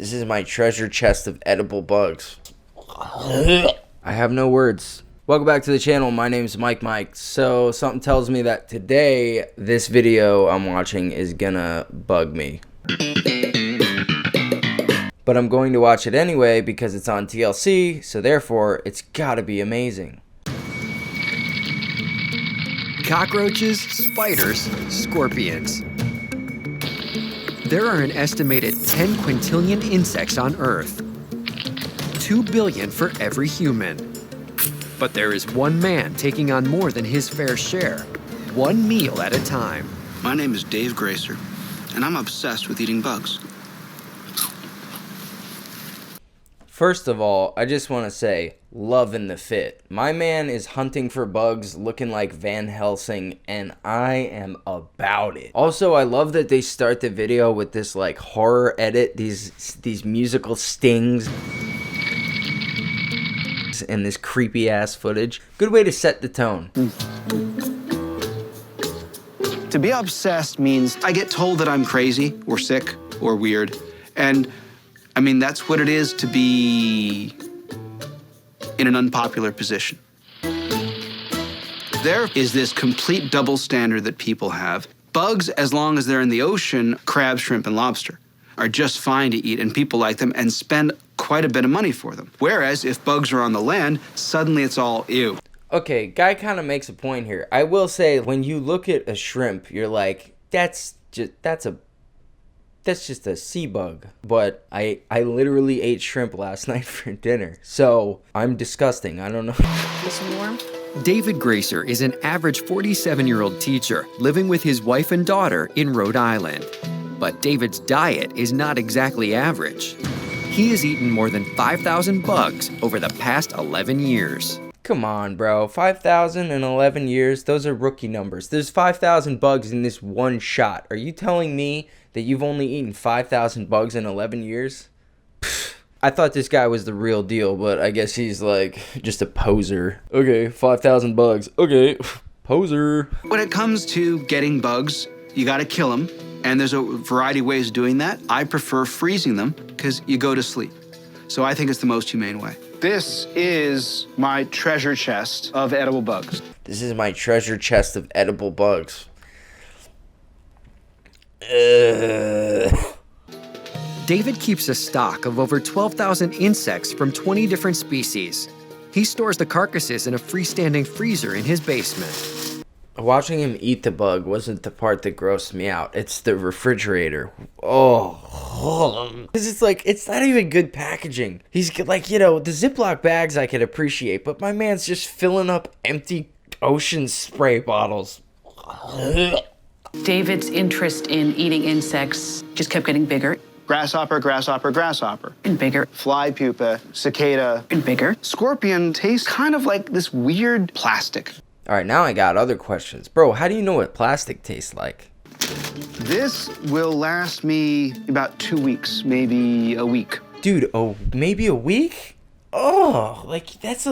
This is my treasure chest of edible bugs. I have no words. Welcome back to the channel. My name is Mike. So something tells me that today this video I'm watching is gonna bug me. But I'm going to watch it anyway because it's on TLC, so therefore it's gotta be amazing. Cockroaches, spiders, scorpions. There are an estimated 10 quintillion insects on Earth. 2 billion for every human. But there is one man taking on more than his fair share, one meal at a time. My name is Dave Gracer, and I'm obsessed with eating bugs. First of all, I just want to say, loving the fit. My man is hunting for bugs looking like Van Helsing, and I am about it. Also, I love that they start the video with this like horror edit, these musical stings, and this creepy ass footage. Good way to set the tone. To be obsessed means I get told that I'm crazy or sick or weird, and I mean, that's what it is to be in an unpopular position. There is this complete double standard that people have. Bugs, as long as they're in the ocean, crab, shrimp, and lobster, are just fine to eat, and people like them and spend quite a bit of money for them. Whereas if bugs are on the land, suddenly it's all ew. Okay, guy kind of makes a point here. I will say, when you look at a shrimp, you're like, that's just a sea bug. But I literally ate shrimp last night for dinner, so I'm disgusting. I don't know. This warm? David Gracer is an average 47-year-old teacher living with his wife and daughter in Rhode Island. But David's diet is not exactly average. He has eaten more than 5,000 bugs over the past 11 years. Come on, bro. 5,000 in 11 years, those are rookie numbers. There's 5,000 bugs in this one shot. Are you telling me that you've only eaten 5,000 bugs in 11 years? Pfft. I thought this guy was the real deal, but I guess he's like just a poser. Okay, 5,000 bugs. Okay, poser. When it comes to getting bugs, you gotta kill them, and there's a variety of ways of doing that. I prefer freezing them because you go to sleep. So I think it's the most humane way. This is my treasure chest of edible bugs. This is my treasure chest of edible bugs. David keeps a stock of over 12,000 insects from 20 different species. He stores the carcasses in a freestanding freezer in his basement. Watching him eat the bug wasn't the part that grossed me out. It's the refrigerator. Oh. Because it's like, it's not even good packaging. He's like, you know, the Ziploc bags I could appreciate, but my man's just filling up empty ocean spray bottles. David's interest in eating insects just kept getting bigger Grasshopper, grasshopper, grasshopper. and bigger Fly pupa, cicada. and bigger. Scorpion tastes kind of like this weird plastic. All right, now I got other questions. Bro, how do you know what plastic tastes like? This will last me about 2 weeks, maybe a week. Dude, oh, maybe a week? Oh, like that's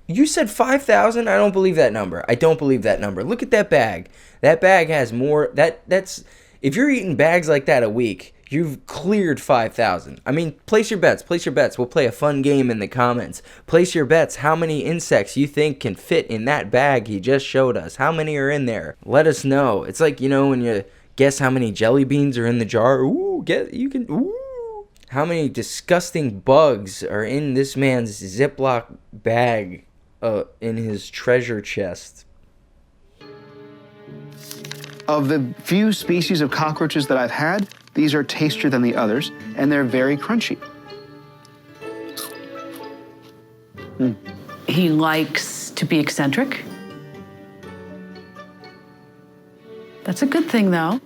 you said 5,000? I don't believe that number. I don't believe that number. Look at that bag. That bag has more. That's if you're eating bags like that a week, you've cleared 5,000. I mean, place your bets. Place your bets. We'll play a fun game in the comments. Place your bets. How many insects you think can fit in that bag he just showed us? How many are in there? Let us know. It's like, you know, when you guess how many jelly beans are in the jar. Ooh, ooh. How many disgusting bugs are in this man's Ziploc bag in his treasure chest? Of the few species of cockroaches that I've had, these are tastier than the others, and they're very crunchy. He likes to be eccentric. That's a good thing, though.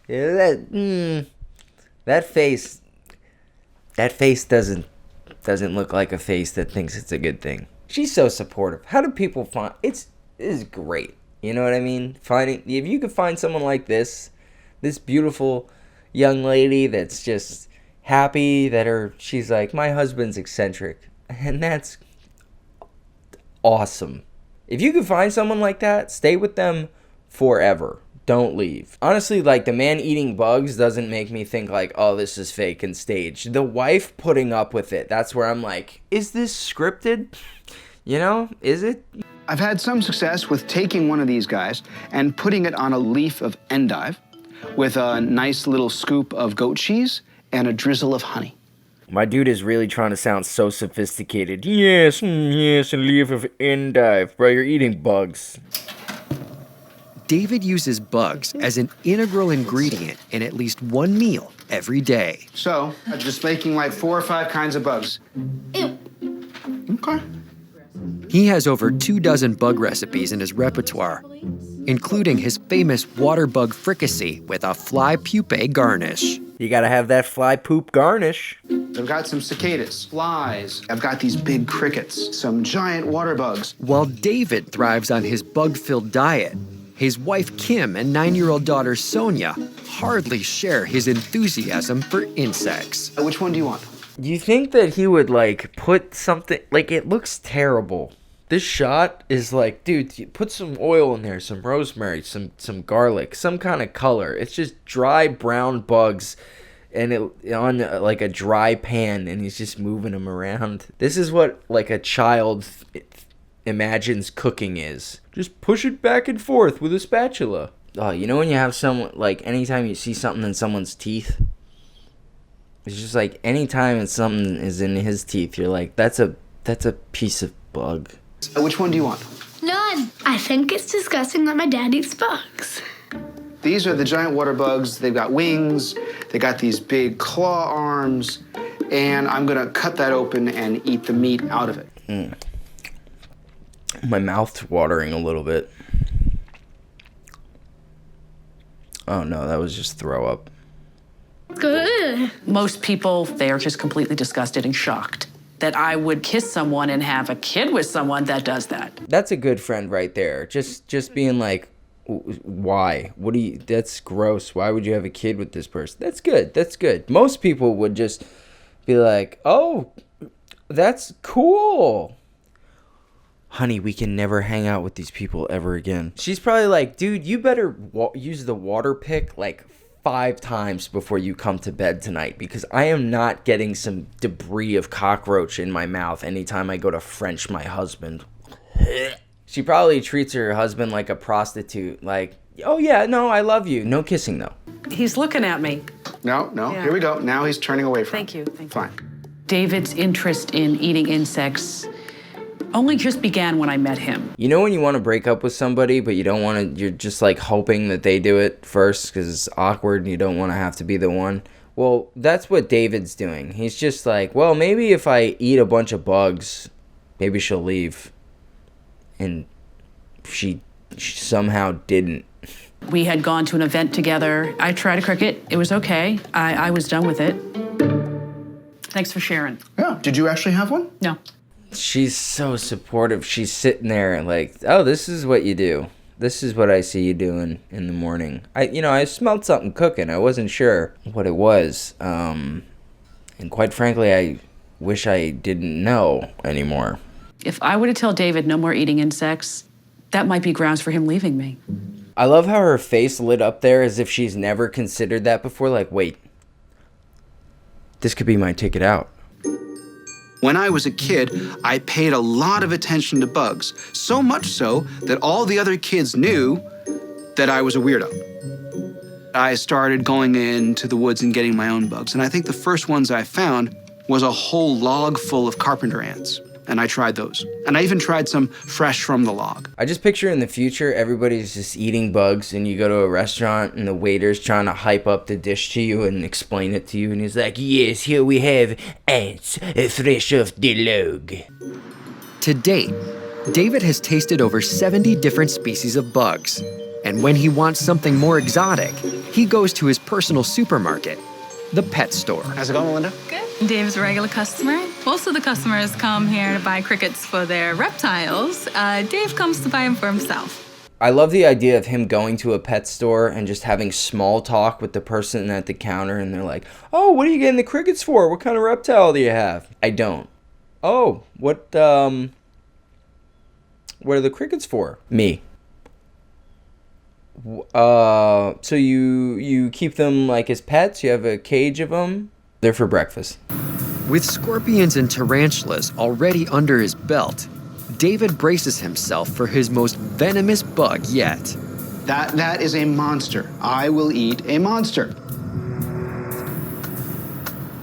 Yeah, that face doesn't look like a face that thinks it's a good thing. She's so supportive. How do people find it is great. You know what I mean? If you could find someone like this beautiful young lady that's just happy that she's like, my husband's eccentric, and that's awesome. If you could find someone like that, stay with them forever. don't leave. Honestly, like, the man eating bugs doesn't make me think like, oh, this is fake and staged. The wife putting up with it, that's where I'm like, is this scripted? You know, is it? I've had some success with taking one of these guys and putting it on a leaf of endive with a nice little scoop of goat cheese and a drizzle of honey. My dude is really trying to sound so sophisticated. Yes, yes, a leaf of endive. Bro, you're eating bugs. David uses bugs as an integral ingredient in at least one meal every day. So, I'm just making like 4 or 5 kinds of bugs. Ew. Okay. He has over 24 bug recipes in his repertoire, including his famous water bug fricassee with a fly pupae garnish. You gotta have that fly poop garnish. I've got some cicadas, flies. I've got these big crickets, some giant water bugs. While David thrives on his bug-filled diet, his wife Kim and 9-year-old daughter Sonia hardly share his enthusiasm for insects. Which one do you want? Do you think that he would, like, put something... Like, it looks terrible. This shot is like, dude, you put some oil in there, some rosemary, some garlic, some kind of color. It's just dry brown bugs and it on like a dry pan, and he's just moving them around. This is what like a child imagines cooking is. Just push it back and forth with a spatula. Oh, you know when you have someone, like anytime you see something in someone's teeth, it's just like anytime something is in his teeth, you're like, that's a piece of bug. Which one do you want? None. I think it's disgusting that my dad eats bugs. These are the giant water bugs. They've got wings. They got these big claw arms. And I'm gonna cut that open and eat the meat out of it. My mouth's watering a little bit. Oh no, that was just throw up. Good. Most people, they are just completely disgusted and shocked that I would kiss someone and have a kid with someone that does that. That's a good friend right there. Just being like, why? What do you? That's gross. Why would you have a kid with this person? That's good. That's good. Most people would just be like, oh, that's cool. Honey, we can never hang out with these people ever again. She's probably like, dude, you better use the water pick like 5 times before you come to bed tonight, because I am not getting some debris of cockroach in my mouth anytime I go to French my husband. She probably treats her husband like a prostitute, like, oh yeah, no, I love you. No kissing though. He's looking at me. No, Yeah. Here we go. Now he's turning away from Thank you. Fine. David's interest in eating insects only just began when I met him. You know when you want to break up with somebody, but you don't want to, you're just like hoping that they do it first because it's awkward and you don't want to have to be the one? Well, that's what David's doing. He's just like, well, maybe if I eat a bunch of bugs, maybe she'll leave. And she somehow didn't. We had gone to an event together. I tried a cricket. It was okay. I was done with it. Thanks for sharing. Yeah. Did you actually have one? No. She's so supportive. She's sitting there like, oh, this is what you do. This is what I see you doing in the morning. I smelled something cooking. I wasn't sure what it was. And quite frankly, I wish I didn't know anymore. If I were to tell David no more eating insects, that might be grounds for him leaving me. I love how her face lit up there as if she's never considered that before. Like, wait, this could be my ticket out. When I was a kid, I paid a lot of attention to bugs, so much so that all the other kids knew that I was a weirdo. I started going into the woods and getting my own bugs, and I think the first ones I found was a whole log full of carpenter ants, and I tried those. And I even tried some fresh from the log. I just picture in the future, everybody's just eating bugs, and you go to a restaurant, and the waiter's trying to hype up the dish to you and explain it to you, and he's like, yes, here we have ants, fresh off the log. To date, David has tasted over 70 different species of bugs. And when he wants something more exotic, he goes to his personal supermarket, the pet store. How's it going, Melinda? Good. Dave's a regular customer. Most of the customers come here to buy crickets for their reptiles. Dave comes to buy them for himself. I love the idea of him going to a pet store and just having small talk with the person at the counter, and they're like, oh, what are you getting the crickets for? What kind of reptile do you have? I don't. Oh, what are the crickets for? Me. So you keep them like as pets? You have a cage of them? They're for breakfast. With scorpions and tarantulas already under his belt, David braces himself for his most venomous bug yet. That is a monster. I will eat a monster.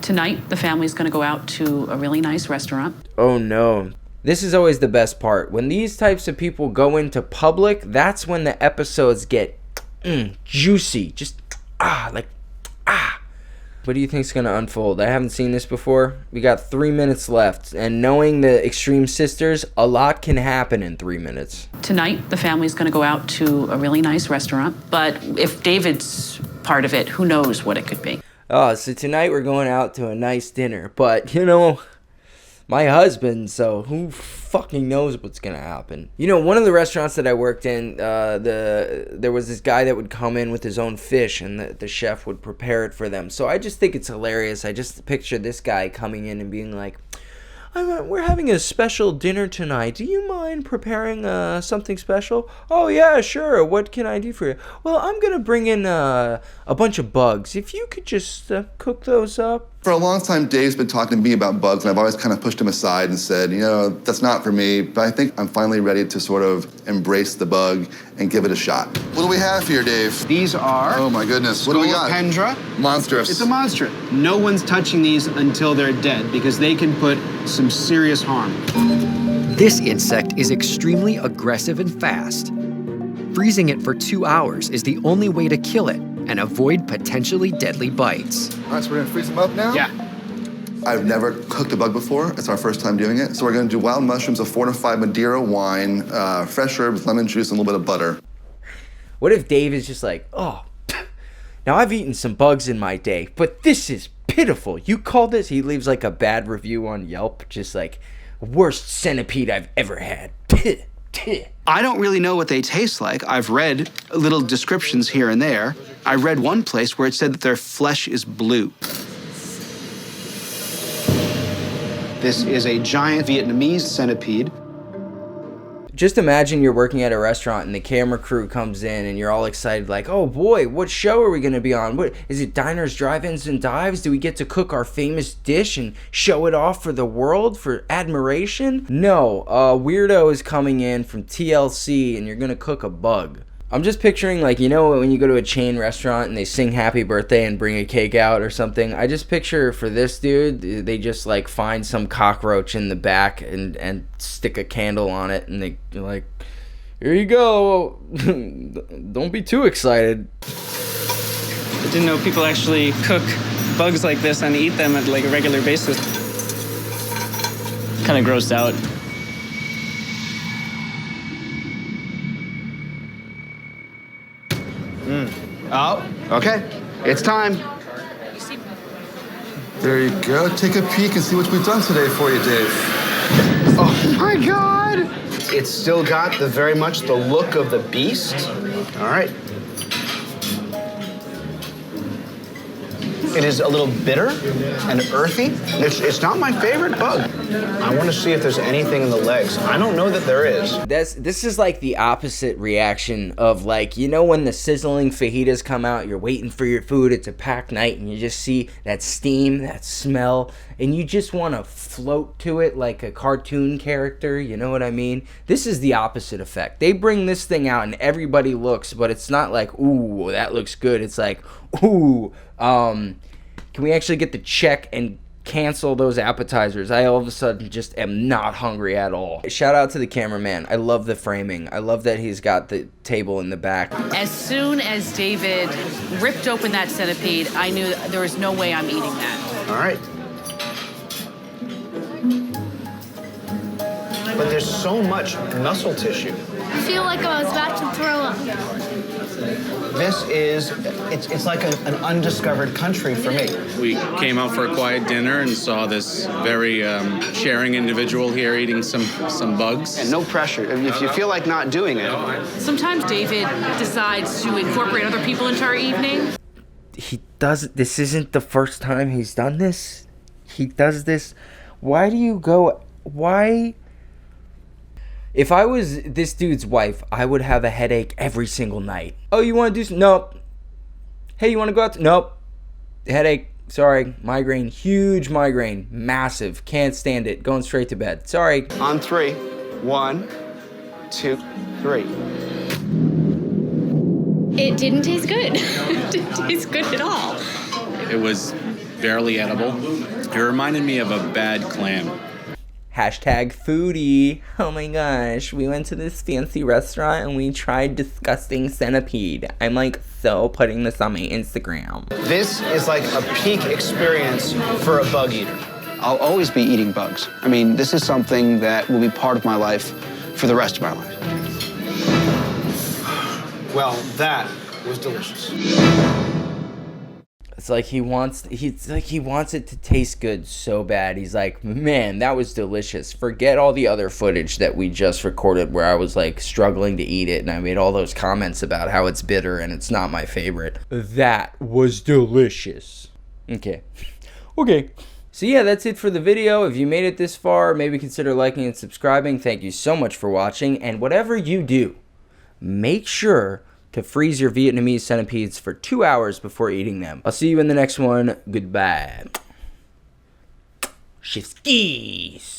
Tonight, the family's going to go out to a really nice restaurant. Oh no. This is always the best part. When these types of people go into public, that's when the episodes get juicy. Just like. What do you think's gonna unfold? I haven't seen this before. We got 3 minutes left, and knowing the Extreme Sisters, a lot can happen in 3 minutes. Tonight, the family's going to go out to a really nice restaurant. But if David's part of it, who knows what it could be. Oh, so tonight we're going out to a nice dinner, but you know, my husband, so who fucking knows what's gonna happen. You know, one of the restaurants that I worked in, there was this guy that would come in with his own fish, and the chef would prepare it for them. So I just think it's hilarious. I just picture this guy coming in and being like, we're having a special dinner tonight. Do you mind preparing something special? Oh, yeah, sure. What can I do for you? Well, I'm going to bring in a bunch of bugs. If you could just cook those up. For a long time, Dave's been talking to me about bugs, and I've always kind of pushed him aside and said, you know, that's not for me. But I think I'm finally ready to sort of embrace the bug and give it a shot. What do we have here, Dave? These are... Oh, my goodness. What do we got? Scolopendra. Monstrous. It's a monster. No one's touching these until they're dead because they can put some serious harm. This insect is extremely aggressive and fast. Freezing it for 2 hours is the only way to kill it and avoid potentially deadly bites. All right, so we're gonna freeze them up now? Yeah. I've never cooked a bug before. It's our first time doing it. So we're gonna do wild mushrooms, a fortified Madeira wine, fresh herbs, lemon juice, and a little bit of butter. What if Dave is just like, oh, now I've eaten some bugs in my day, but this is pitiful. You call this? He leaves like a bad review on Yelp, just like, worst centipede I've ever had. I don't really know what they taste like. I've read little descriptions here and there. I read one place where it said that their flesh is blue. This is a giant Vietnamese centipede. Just imagine you're working at a restaurant and the camera crew comes in and you're all excited like, oh boy, what show are we going to be on? What is it, Diners, Drive-Ins, and Dives? Do we get to cook our famous dish and show it off for the world for admiration? No, a weirdo is coming in from TLC and you're going to cook a bug. I'm just picturing, like, you know, when you go to a chain restaurant and they sing happy birthday and bring a cake out or something. I just picture for this dude, they just like find some cockroach in the back and stick a candle on it, and they're like, here you go. Don't be too excited. I didn't know people actually cook bugs like this and eat them at like a regular basis. Kind of grossed out. Oh, okay. It's time. There you go. Take a peek and see what we've done today for you, Dave. Oh my God! It's still got very much the look of the beast. All right. It is a little bitter and earthy. It's not my favorite bug. I want to see if there's anything in the legs. I don't know that there is. This is like the opposite reaction of, like, you know, when the sizzling fajitas come out, you're waiting for your food, it's a packed night, and you just see that steam, that smell, and you just want to float to it like a cartoon character, you know what I mean? This is the opposite effect. They bring this thing out and everybody looks, but it's not like, ooh, that looks good. It's like, ooh, can we actually get the check and cancel those appetizers? I all of a sudden just am not hungry at all. Shout out to the cameraman. I love the framing. I love that he's got the table in the back. As soon as David ripped open that centipede, I knew there was no way I'm eating that. All right. But there's so much muscle tissue. I feel like I was about to throw up. This is, it's like an undiscovered country for me. We came out for a quiet dinner and saw this very sharing individual here eating some bugs. And no pressure. If you feel like not doing it. Sometimes David decides to incorporate other people into our evening. He does. This isn't the first time he's done this. He does this. Why do you go? Why? If I was this dude's wife, I would have a headache every single night. Oh, you want to do nope. Hey, you want to go out? Nope. Headache. Sorry. Migraine. Huge migraine. Massive. Can't stand it. Going straight to bed. Sorry. On 3. 1, 2, 3. It didn't taste good. It didn't taste good at all. It was barely edible. It reminded me of a bad clam. Hashtag foodie. Oh my gosh. We went to this fancy restaurant and we tried disgusting centipede. I'm like so putting this on my Instagram. This is like a peak experience for a bug eater. I'll always be eating bugs. I mean, this is something that will be part of my life for the rest of my life. Well, that was delicious. It's like he wants it to taste good so bad. He's like, man, that was delicious. Forget all the other footage that we just recorded where I was like struggling to eat it and I made all those comments about how it's bitter and it's not my favorite. That was delicious. Okay. So yeah, that's it for the video. If you made it this far, maybe consider liking and subscribing. Thank you so much for watching. And whatever you do, make sure to freeze your Vietnamese centipedes for 2 hours before eating them. I'll see you in the next one. Goodbye. Shifties.